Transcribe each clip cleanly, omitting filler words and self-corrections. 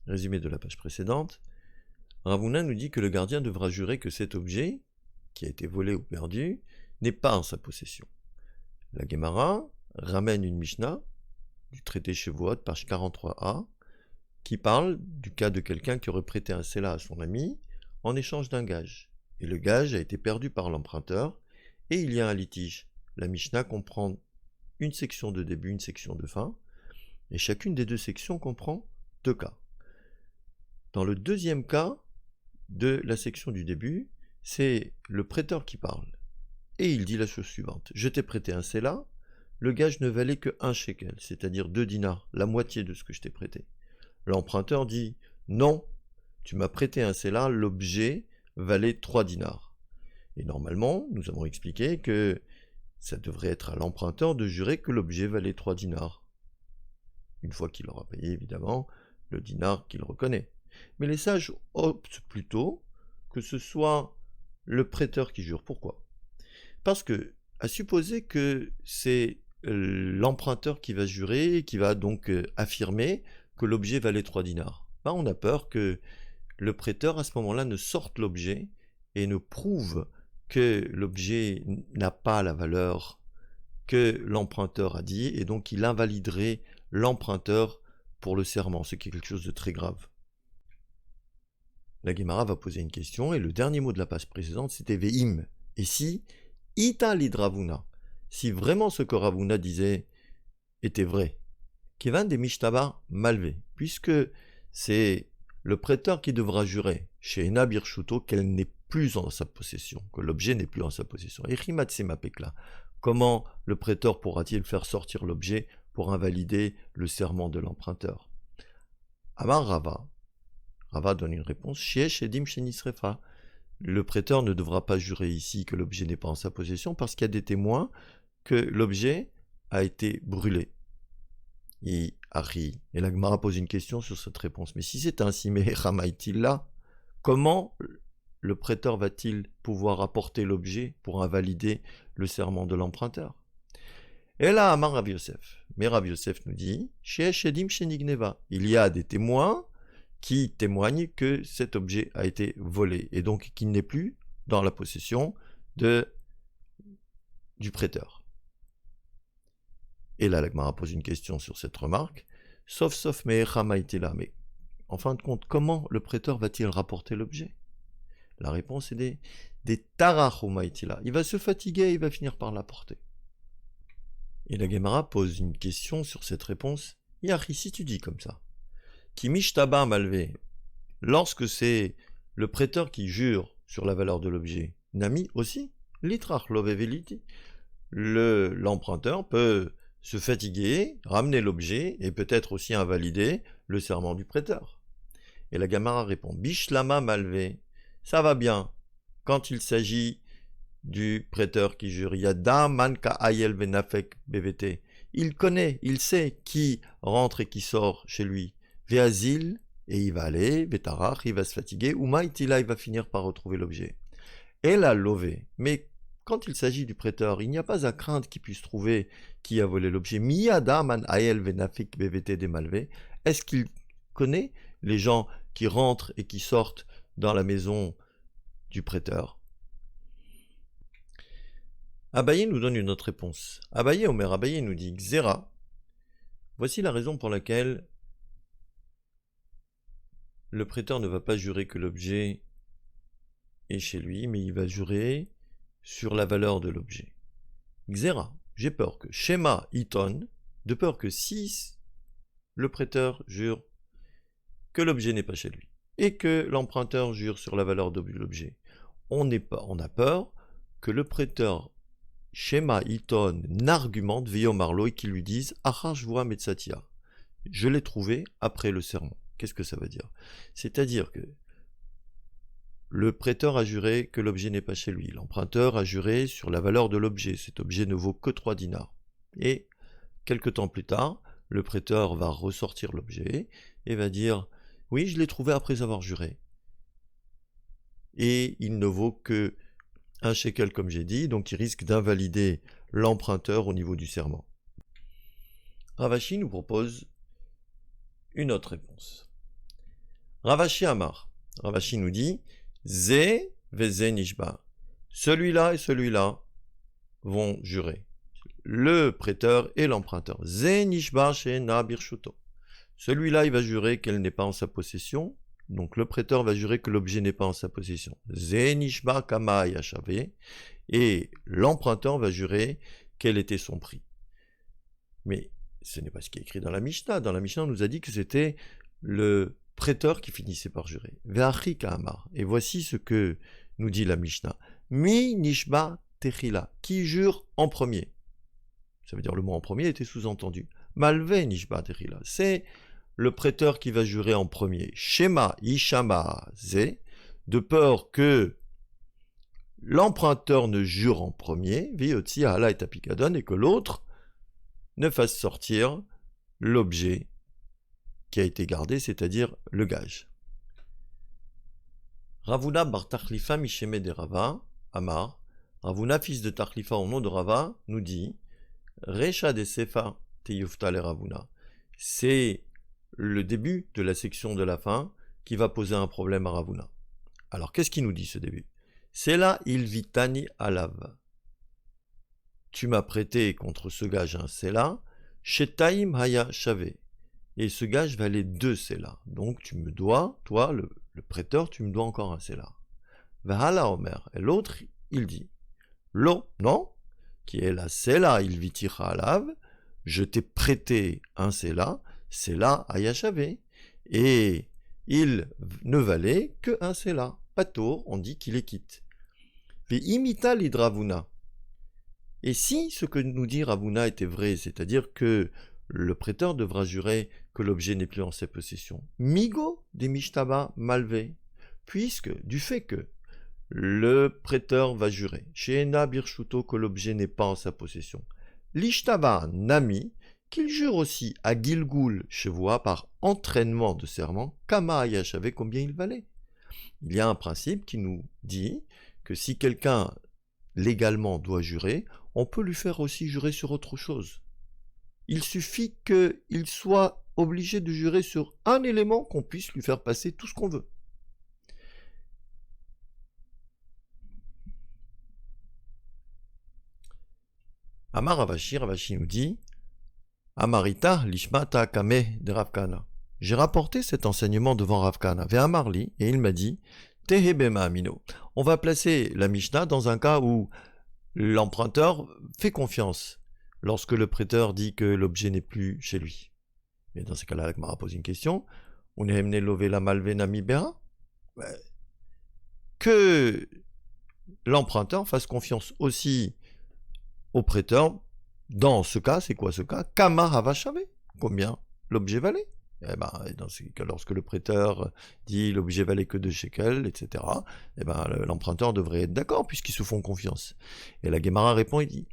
Résumé de la page précédente. Rav Huna nous dit que le gardien devra jurer que cet objet, qui a été volé ou perdu, n'est pas en sa possession. La Gemara ramène une Mishnah du traité Shavuot, page 43a, qui parle du cas de quelqu'un qui aurait prêté un Sela à son ami en échange d'un gage. Et le gage a été perdu par l'emprunteur, et il y a un litige. La Mishnah comprend une section de début, une section de fin, et chacune des deux sections comprend deux cas. Dans le deuxième cas de la section du début, c'est le prêteur qui parle. Et il dit la chose suivante. Je t'ai prêté un Sela, le gage ne valait que 1 shekel, c'est-à-dire 2 dinars, la moitié de ce que je t'ai prêté. L'emprunteur dit, non, tu m'as prêté un Sela, l'objet valait 3 dinars. Et normalement, nous avons expliqué que ça devrait être à l'emprunteur de jurer que l'objet valait 3 dinars. Une fois qu'il aura payé, évidemment, le dinar qu'il reconnaît. Mais les sages optent plutôt que ce soit le prêteur qui jure. Pourquoi ? Parce que, à supposer que c'est l'emprunteur qui va jurer, qui va donc affirmer que l'objet valait 3 dinars, on a peur que le prêteur, à ce moment-là, ne sorte l'objet et ne prouve que l'objet n'a pas la valeur que l'emprunteur a dit, et donc il invaliderait l'emprunteur pour le serment, ce qui est quelque chose de très grave. La Gemara va poser une question, et le dernier mot de la page précédente, c'était Ve'im. Et si Ita lidravuna, si vraiment ce que Rav Huna disait était vrai, Kevan des Mishtaba malvé, puisque c'est le prêteur qui devra jurer chez Ena Birshuto qu'elle n'est plus en sa possession, que l'objet n'est plus en sa possession. Et Rimatsema Pekla, comment le prêteur pourra-t-il faire sortir l'objet pour invalider le serment de l'emprunteur? Amar Rava. Rava donne une réponse. Shiesh edim shenisrefa. Le prêteur ne devra pas jurer ici que l'objet n'est pas en sa possession parce qu'il y a des témoins que l'objet a été brûlé. Et la Gemara pose une question sur cette réponse. Mais si c'est ainsi, mais Ramaïtilla, comment le prêteur va-t-il pouvoir apporter l'objet pour invalider le serment de l'emprunteur? Et là, Amar Rav Yosef. Mais Rav Yosef nous dit, il y a des témoins qui témoignent que cet objet a été volé et donc qu'il n'est plus dans la possession du prêteur. Et là, la Gemara pose une question sur cette remarque. Sauf, mais en fin de compte, comment le prêteur va-t-il rapporter l'objet? La réponse est des tarachumaitila. Il va se fatiguer et il va finir par l'apporter. Et la Gemara pose une question sur cette réponse. Yahi, si tu dis comme ça, Kimishtaba malvé, lorsque c'est le prêteur qui jure sur la valeur de l'objet, Nami aussi, litrach loveveliti, l'emprunteur peut se fatiguer, ramener l'objet et peut-être aussi invalider le serment du prêteur. Et la Gemara répond, Bishlama malvé, ça va bien quand il s'agit du prêteur qui jure. Yada manka ayel venafek bvt. Il connaît, il sait qui rentre et qui sort chez lui. Veazil, et il va aller, vetarach, il va se fatiguer, ou maïtila, il va finir par retrouver l'objet. Et la lové. Mais quand il s'agit du prêteur, il n'y a pas à craindre qu'il puisse trouver qui a volé l'objet. Miyada man ayel venafik bvt de malvé. Est-ce qu'il connaît les gens qui rentrent et qui sortent dans la maison du prêteur? Abaye nous donne une autre réponse. Omer Abaye nous dit Xera. Voici la raison pour laquelle le prêteur ne va pas jurer que l'objet est chez lui, mais il va jurer sur la valeur de l'objet. Xera, j'ai peur que Shema Iton, de peur que si le prêteur jure que l'objet n'est pas chez lui, et que l'emprunteur jure sur la valeur de l'objet, on a peur que le prêteur Shema Iton n'argumente Viomarlo et qu'il lui dise Achashvua Metsatia. Je l'ai trouvé après le serment. Qu'est-ce que ça veut dire? C'est-à-dire que le prêteur a juré que l'objet n'est pas chez lui. L'emprunteur a juré sur la valeur de l'objet. Cet objet ne vaut que 3 dinars. Et quelque temps plus tard, le prêteur va ressortir l'objet et va dire oui, je l'ai trouvé après avoir juré. Et il ne vaut que 1 shekel comme j'ai dit, donc il risque d'invalider l'emprunteur au niveau du serment. Rav Ashi nous propose une autre réponse. Ravashi Amar. Ravashi nous dit Ze veze nishba. Celui-là et celui-là vont jurer. Le prêteur et l'emprunteur. Ze nishba she'ena birshuto. Celui-là, il va jurer qu'elle n'est pas en sa possession. Donc le prêteur va jurer que l'objet n'est pas en sa possession. Ze nishba kama yashave. Et l'emprunteur va jurer quel était son prix. Mais ce n'est pas ce qui est écrit dans la Mishnah. Dans la Mishnah, on nous a dit que c'était le prêteur qui finissait par jurer. Ve'achi ka'amar. Et voici ce que nous dit la Mishnah. Mi nishba techila. Qui jure en premier. Ça veut dire le mot en premier était sous-entendu. Malve nishba techila. C'est le prêteur qui va jurer en premier. Shema ishama ze. De peur que l'emprunteur ne jure en premier. Viotzi ala et apikadon. Et que l'autre ne fasse sortir l'objet qui a été gardé, c'est-à-dire le gage. Ravuna bar Tachlifa Misheme de Rava, Amar, Ravuna, fils de Tachlifa au nom de Rava, nous dit Recha de Sefa Teyufta le Ravuna. C'est le début de la section de la fin qui va poser un problème à Ravuna. Alors qu'est-ce qu'il nous dit ce début? C'est là il vitani alav. Tu m'as prêté contre ce gage un sela, shetaim haya shave. Et ce gage valait 2 sela. Donc tu me dois, toi, le prêteur, tu me dois encore un sela. Vahala omer. Et l'autre, il dit, lo, non, qui est la sela, il vitira alav, je t'ai prêté un sela haya shave. Et il ne valait que un sela. Pato, on dit qu'il est quitte. Ve imita l'idravuna. Et si ce que nous dit Ravuna était vrai, c'est-à-dire que le prêteur devra jurer que l'objet n'est plus en sa possession, migo des mishtaba malvé, puisque du fait que le prêteur va jurer, sheena birshuto, que l'objet n'est pas en sa possession, l'ishtaba nami, qu'il jure aussi à Gilgul chevois par entraînement de serment, kama ayashave, combien il valait. Il y a un principe qui nous dit que si quelqu'un légalement doit jurer, on peut lui faire aussi jurer sur autre chose. Il suffit qu'il soit obligé de jurer sur un élément qu'on puisse lui faire passer tout ce qu'on veut. Amar Ravashi, Ravashi nous dit Amarita lishmata kame de Rav Kahana. J'ai rapporté cet enseignement devant Rav Kahana, vers Amarli, et il m'a dit Tehebema amino. On va placer la Mishnah dans un cas où l'emprunteur fait confiance lorsque le prêteur dit que l'objet n'est plus chez lui. Et dans ce cas-là, la Gemara pose une question. Que l'emprunteur fasse confiance aussi au prêteur. Dans ce cas, c'est quoi ce cas? Kama havashave. Combien l'objet valait? Eh ben, dans ce cas, lorsque le prêteur dit l'objet valait que 2 shekels, etc., eh ben, l'emprunteur devrait être d'accord puisqu'ils se font confiance. Et la Gemara répond, il dit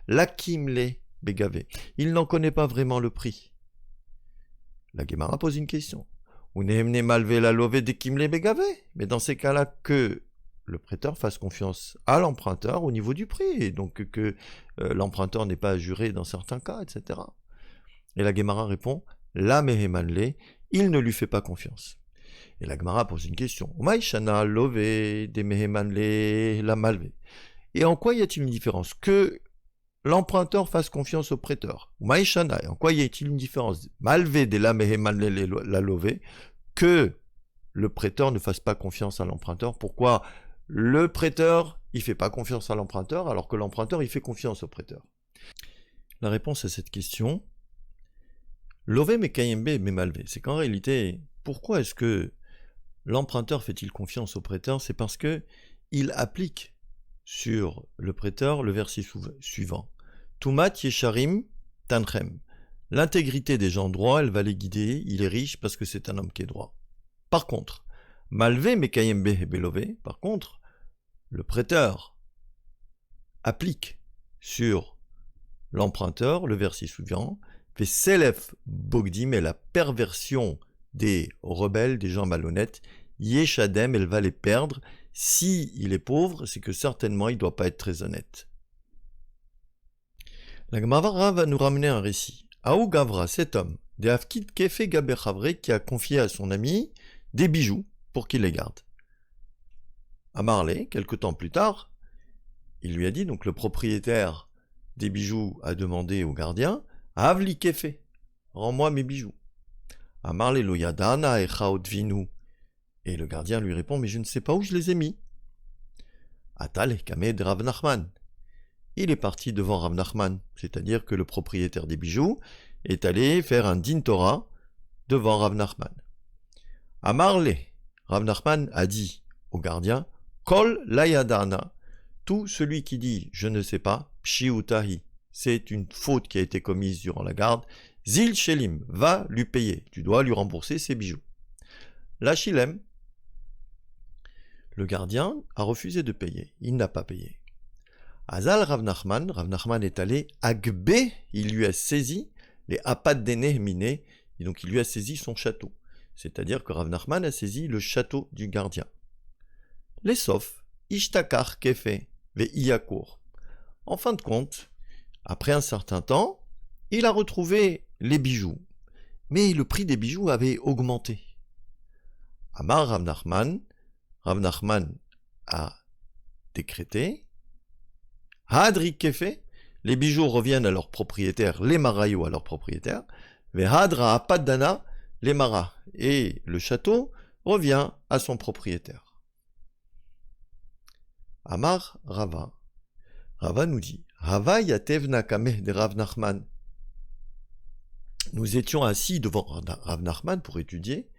Lakimle Begave. Il n'en connaît pas vraiment le prix. La Gemara pose une question. Uneemne malve la love de Kimle Begave. Mais dans ces cas-là, que le prêteur fasse confiance à l'emprunteur au niveau du prix, et donc que l'emprunteur n'ait pas à jurer dans certains cas, etc. Et la Gemara répond La mehemanle, il ne lui fait pas confiance. Et la Gemara pose une question. Umaishana love de mehemanle la malve. Et en quoi y a-t-il une différence? Que l'emprunteur fasse confiance au prêteur. Maïshana, en quoi y a-t-il une différence? Malvé de la mehemanle la lové, que le prêteur ne fasse pas confiance à l'emprunteur. Pourquoi le prêteur, il fait pas confiance à l'emprunteur, alors que l'emprunteur, il fait confiance au prêteur? La réponse à cette question, lové mekayembe mais malvé, c'est qu'en réalité, pourquoi est-ce que l'emprunteur fait-il confiance au prêteur? C'est parce que il applique sur le prêteur le verset suivant. Tumat yesharim tanchem. L'intégrité des gens droits, elle va les guider, il est riche parce que c'est un homme qui est droit. Par contre, malvé mekayembe belové, par contre, le prêteur applique sur l'emprunteur le verset suivant, fait selef bogdim, et la perversion des rebelles, des gens malhonnêtes, yeshadem, elle va les perdre. Si il est pauvre, c'est que certainement il ne doit pas être très honnête. La Gemara va nous ramener un récit. Aou Gavra, cet homme, de Hafkid Kefe Gaber Havre, qui a confié à son ami des bijoux pour qu'il les garde. Amarlé, quelque temps plus tard, il lui a dit, donc le propriétaire des bijoux a demandé au gardien, Avli kefe, rends-moi mes bijoux. Amarlé lo yadana echa odvinu. Et le gardien lui répond, mais je ne sais pas où je les ai mis. Atal kamed Rav Nachman. Il est parti devant Rav Nachman, c'est-à-dire que le propriétaire des bijoux est allé faire un din Torah devant Rav Nachman. Amarle, Rav Nachman a dit au gardien, Kol layadana, tout celui qui dit je ne sais pas, pshiutahi, c'est une faute qui a été commise durant la garde, zil shelim, va lui payer, tu dois lui rembourser ses bijoux. La shilem, le gardien a refusé de payer, il n'a pas payé. Azal Rav Nachman est allé agbe, il lui a saisi les apad dene mine, et donc il lui a saisi son château. C'est-à-dire que Rav Nachman a saisi le château du gardien. Les sauf, ishtakar kefe, ve iyakour. En fin de compte, après un certain temps, il a retrouvé les bijoux, mais le prix des bijoux avait augmenté. Amar Rav Nachman a décrété Hadri kefe, les bijoux reviennent à leur propriétaire, les marayos à leur propriétaire, ve hadra apaddana, les maras, et le château revient à son propriétaire. Amar Rava. Rava nous dit, Rava yatev nakameh de Rav Nachman. Nous étions assis devant Rav Nachman pour étudier,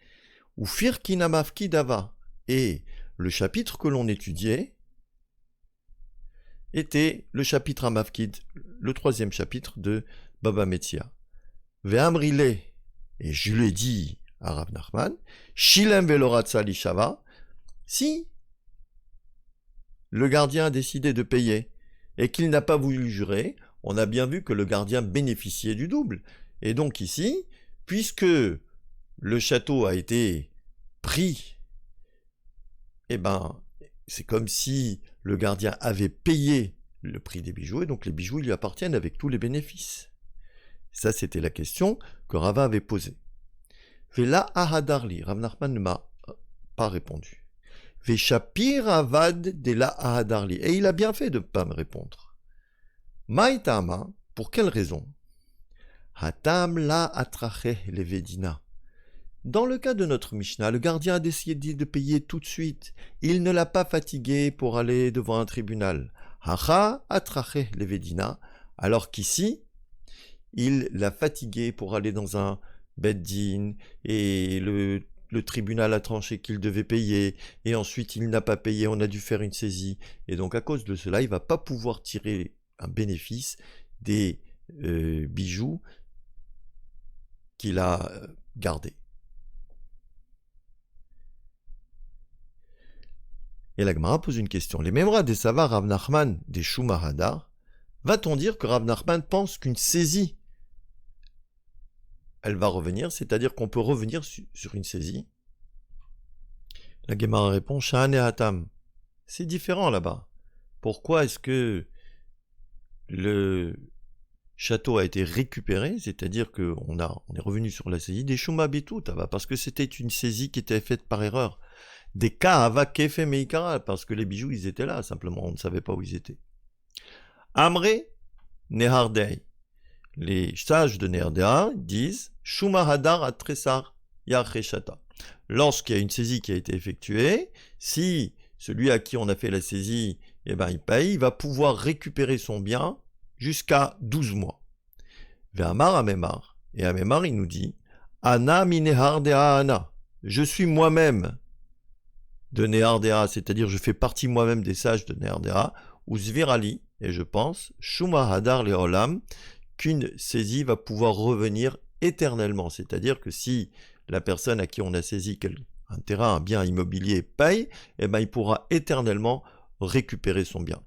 ou firkina mafki dava, et le chapitre que l'on étudiait était le chapitre Amavkid, le 3e chapitre de Baba Metzia. Ve'amrile, et je lui ai dit à Rav Nachman, Shilem veloratza lishava, si le gardien a décidé de payer et qu'il n'a pas voulu jurer, on a bien vu que le gardien bénéficiait du double. Et donc ici, puisque le château a été pris, eh ben, c'est comme si le gardien avait payé le prix des bijoux, et donc les bijoux lui appartiennent avec tous les bénéfices. Ça, c'était la question que Rava avait posée. Vela ahadarli, Rav Nachman ne m'a pas répondu. Veshapir avad de la ahadarli, et il a bien fait de ne pas me répondre. Maïtama, pour quelle raison? Hatam la atrache levedina. Dans le cas de notre Mishnah, le gardien a décidé de payer tout de suite. Il ne l'a pas fatigué pour aller devant un tribunal. Hacha atrache levedina, alors qu'ici, il l'a fatigué pour aller dans un bed-din, et le tribunal a tranché qu'il devait payer, et ensuite il n'a pas payé, on a dû faire une saisie. Et donc à cause de cela, il ne va pas pouvoir tirer un bénéfice des bijoux qu'il a gardés. Et la Gemara pose une question. Les Memra des Sava Rav Nachman des Shuma Hadar, va-t-on dire que Rav Nachman pense qu'une saisie, elle va revenir, c'est-à-dire qu'on peut revenir sur une saisie? La Gemara répond, Sha'ane Hatam. C'est différent là-bas. Pourquoi est-ce que le château a été récupéré, c'est-à-dire qu'on est revenu sur la saisie des Shuma Betout, parce que c'était une saisie qui était faite par erreur. Des cas ava kefe meikara, parce que les bijoux, ils étaient là, simplement, on ne savait pas où ils étaient. Amre Nehardei. Les sages de Nehardea disent Shuma hadar atresar yacheshata. Lorsqu'il y a une saisie qui a été effectuée, si celui à qui on a fait la saisie, il paye, il va pouvoir récupérer son bien jusqu'à 12 mois. Ve'amar Amemar. Et Amemar, il nous dit Ana mi Nehardea ana. Je suis moi-même de Nehardea, c'est-à-dire je fais partie moi-même des sages de Nehardea, ou Zvirali, et je pense, Shuma Hadar Leolam, qu'une saisie va pouvoir revenir éternellement. C'est-à-dire que si la personne à qui on a saisi un terrain, un bien immobilier paye, il pourra éternellement récupérer son bien.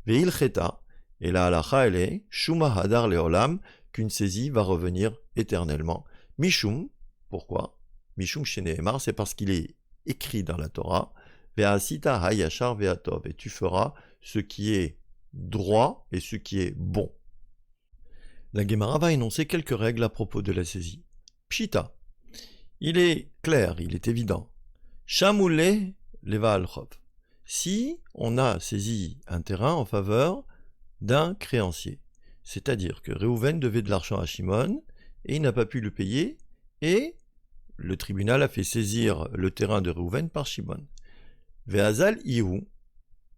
Ve'il cheta, et la halacha elle est, Shuma Hadar Leolam, qu'une saisie va revenir éternellement. Mishum, pourquoi? Mishum Sheneemar, c'est parce qu'il est écrit dans la Torah, Ve'asita hayashar ve'atov, et tu feras ce qui est droit et ce qui est bon. La Gemara va énoncer quelques règles à propos de la saisie. Pshita. Il est clair, il est évident. Shamoule leva al-Chov. Si on a saisi un terrain en faveur d'un créancier, c'est-à-dire que Réhouven devait de l'argent à Shimon et il n'a pas pu le payer et le tribunal a fait saisir le terrain de Réhouven par Shimon. Ve'azal ihu,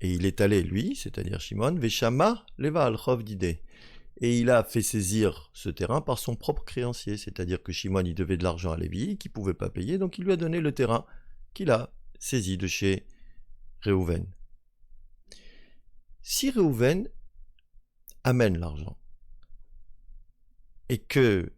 et il est allé lui, c'est-à-dire Shimon, Ve'shama leva al-Chov d'idée. Et il a fait saisir ce terrain par son propre créancier, c'est-à-dire que Shimon il devait de l'argent à Lévi, qui ne pouvait pas payer, donc il lui a donné le terrain qu'il a saisi de chez Réhouven. Si Réhouven amène l'argent et que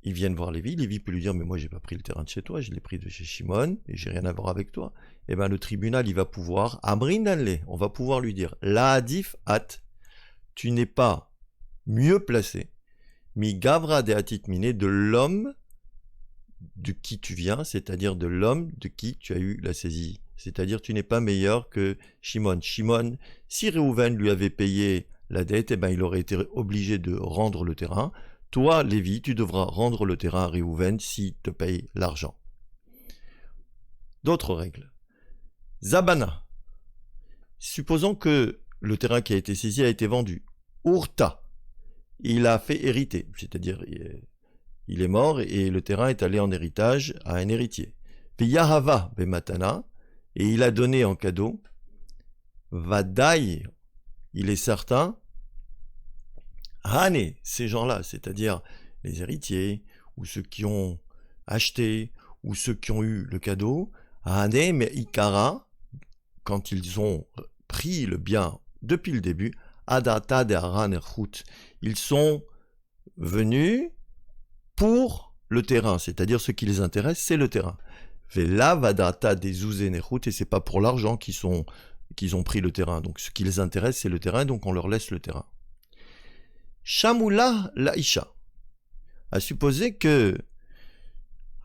ils viennent voir Lévi, Lévi peut lui dire mais moi j'ai pas pris le terrain de chez toi, je l'ai pris de chez Shimon et j'ai rien à voir avec toi. Et bien le tribunal il va pouvoir Amrin Danle, on va pouvoir lui dire la adif at, tu n'es pas mieux placé, mi gavra de atit miné, de l'homme de qui tu viens, c'est-à-dire de l'homme de qui tu as eu la saisie. C'est-à-dire tu n'es pas meilleur que Shimon. Shimon, si Réhouven lui avait payé la dette, eh ben, il aurait été obligé de rendre le terrain. Toi, Lévi, tu devras rendre le terrain à Réhouven s'il te paye l'argent. D'autres règles. Zabana. Supposons que le terrain qui a été saisi a été vendu. Urta. Il a fait hériter, c'est-à-dire il est mort et le terrain est allé en héritage à un héritier. Yahava bematana, et il a donné en cadeau. Vadaï, il est certain. Hane, ces gens-là, c'est-à-dire les héritiers, ou ceux qui ont acheté, ou ceux qui ont eu le cadeau. Hane, mais Ikara, quand ils ont pris le bien depuis le début, Adata de Haran Erhut, ils sont venus pour le terrain, c'est-à-dire ce qui les intéresse, c'est le terrain. Vela vadata des Zouzenerhut, et c'est pas pour l'argent qu'ils ont pris le terrain. Donc ce qui les intéresse, c'est le terrain, donc on leur laisse le terrain. Shamoula Laïcha a supposé que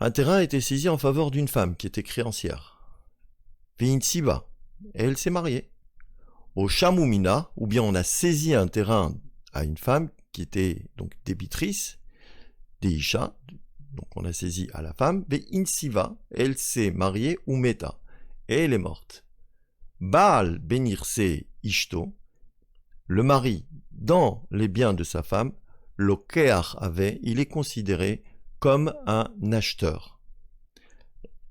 un terrain a été saisi en faveur d'une femme qui était créancière. Vintsiba, et elle s'est mariée. Au Shamoumina, ou bien on a saisi un terrain à une femme qui était donc débitrice, Deisha, donc on a saisi à la femme, Insiva, elle s'est mariée ou meta, et elle est morte. Baal benirse ishto, le mari dans les biens de sa femme, lokeach avait, il est considéré comme un acheteur.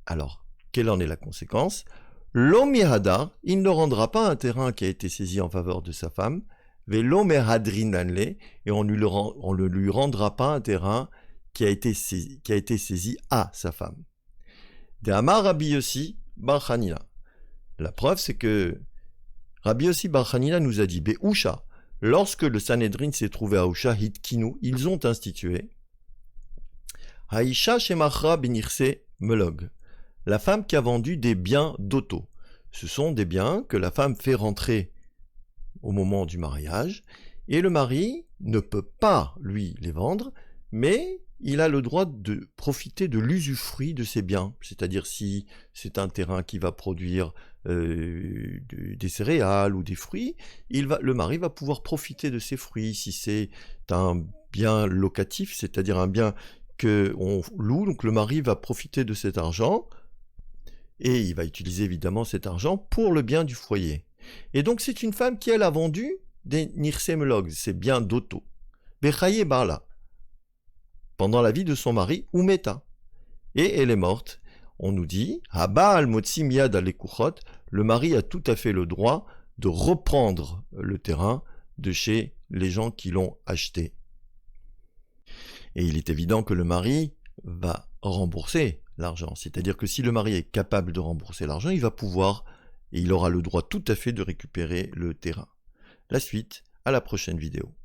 Alors, quelle en est la conséquence? L'omihada, il ne rendra pas un terrain qui a été saisi en faveur de sa femme, velomehadrinanle, et on ne lui rendra pas un terrain qui a été saisi à sa femme. De Amar Rabbi Yossi bar Hanina. La preuve, c'est que Rabbi Yossi bar Hanina nous a dit, Be'usha, lorsque le Sanhedrin s'est trouvé à Usha Hitkinu, ils ont institué Haïcha Shemachra Benirse Melog, la femme qui a vendu des biens d'auto. Ce sont des biens que la femme fait rentrer au moment du mariage, et le mari ne peut pas, lui, les vendre, mais il a le droit de profiter de l'usufruit de ces biens. C'est-à-dire si c'est un terrain qui va produire des céréales ou des fruits, le mari va pouvoir profiter de ces fruits. Si c'est un bien locatif, c'est-à-dire un bien qu'on loue, donc le mari va profiter de cet argent, et il va utiliser évidemment cet argent pour le bien du foyer. Et donc c'est une femme qui, elle, a vendu des nirsemelogs, ces biens d'auto. Bechaye Barla, pendant la vie de son mari, ou Meta. Et elle est morte. On nous dit, Haba al-Motsi Miyad al-Ekuchot, le mari a tout à fait le droit de reprendre le terrain de chez les gens qui l'ont acheté. Et il est évident que le mari va rembourser l'argent. C'est-à-dire que si le mari est capable de rembourser l'argent, il va pouvoir, et il aura le droit tout à fait de récupérer le terrain. La suite, à la prochaine vidéo.